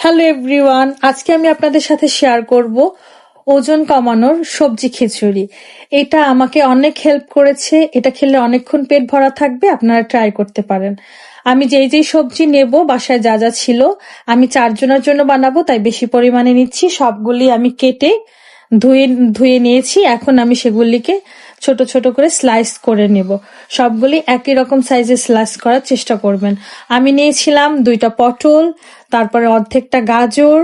Hello everyone, আজকে আমি আপনাদের সাথে শেয়ার করব ওজন কমানোর সবজি খিচুড়ি। এটা আমাকে অনেক হেল্প করেছে। এটা খেলে অনেকক্ষণ পেট ভরা থাকবে, আপনারা ট্রাই করতে পারেন। আমি যেই সবজি নেব, বাসায় যা যা ছিল, আমি 4 জনের জন্য বানাবো তাই বেশি পরিমাণে নিচ্ছি। সবগুলি আমি কেটে ধুয়ে ধুয়ে নিয়েছি। এখন আমি সেগুলিকে ছোট ছোট করে স্লাইস করে নেব। সবগুলি একই রকম সাইজে স্লাইস করার চেষ্টা করবেন। আমি নিয়েছিলাম 2টা পটল, তারপরে অর্ধেকটা গাজর,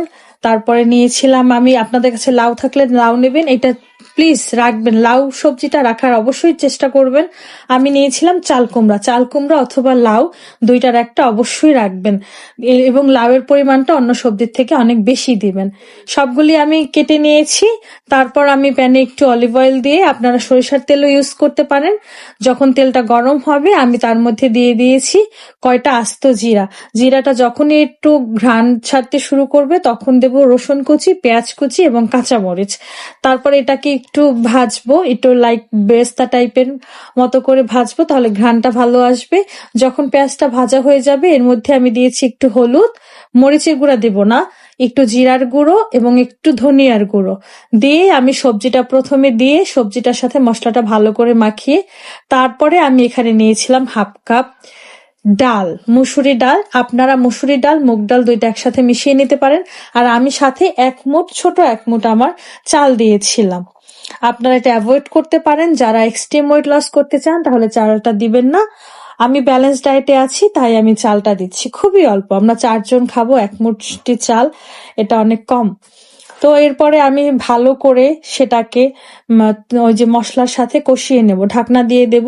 তারপরে নিয়েছিলাম, আমি আপনাদের কাছে লাউ থাকলে লাউ নেবেন, এটা প্লিজ রাখবেন, লাউ সবজিটা রাখার অবশ্যই চেষ্টা করবেন। আমি নিয়েছিলাম চাল কুমড়া অথবা লাউ, 2টার একটা অবশ্যই রাখবেন এবং লাউয়ের পরিমাণটা অন্য সবজির থেকে অনেক বেশি দিবেন। সবগুলি আমি কেটে নিয়েছি। তারপর আমি প্যানে একটু অলিভ অয়েল দিয়ে, আপনারা সরিষার তেলও ইউজ করতে পারেন। যখন তেলটা গরম হবে আমি তার মধ্যে দিয়ে দিয়েছি কয়টা আস্ত জিরা। জিরাটা যখনই একটু ঘ্রাণ ছাড়তে শুরু করবে তখন দেব রসুন কুচি, পেঁয়াজ কুচি এবং কাঁচামরিচ। তারপর এটাকে একটু ভাজবো, একটু লাইক বেরেস্তা টাইপের মতো করে ভাজবো, তাহলে ঘ্রাণটা ভালো আসবে। যখন পেঁয়াজটা ভাজা হয়ে যাবে এর মধ্যে আমি দিয়েছি একটু হলুদ, মরিচের গুঁড়া দেব না, একটু জিরার গুঁড়ো এবং একটু ধনিয়ার গুঁড়ো দিয়ে আমি সবজিটা প্রথমে দিয়ে সবজিটার সাথে মশলাটা ভালো করে মাখিয়ে, তারপরে আমি এখানে নিয়েছিলাম হাফ কাপ ডাল, মুসুরি ডাল। আপনারা মুসুরি ডাল, মুগ ডাল 2টা একসাথে মিশিয়ে নিতে পারেন। আর আমি সাথে ছোট এক মুঠ আমার চাল দিয়েছিলাম। আপনারা এটা অ্যাভয়েড করতে পারেন, যারা এক্সট্রিম ওয়েট লস করতে চান তাহলে চালটা দিবেন না। আমি ব্যালেন্স ডায়েটে আছি তাই আমি চালটা দিচ্ছি, খুবই অল্প, আমরা 4 জন খাবো, 1 মুঠি চাল, এটা অনেক কম। তো এরপরে আমি ভালো করে সেটাকে ওই যে মশলার সাথে কষিয়ে নেব, ঢাকনা দিয়ে দেব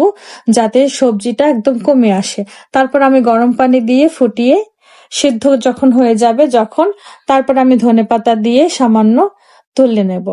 যাতে সবজিটা একদম কমে আসে। তারপর আমি গরম পানি দিয়ে ফুটিয়ে সিদ্ধ যখন হয়ে যাবে, তারপর আমি ধনেপাতা দিয়ে সামান্য তুলে নেব।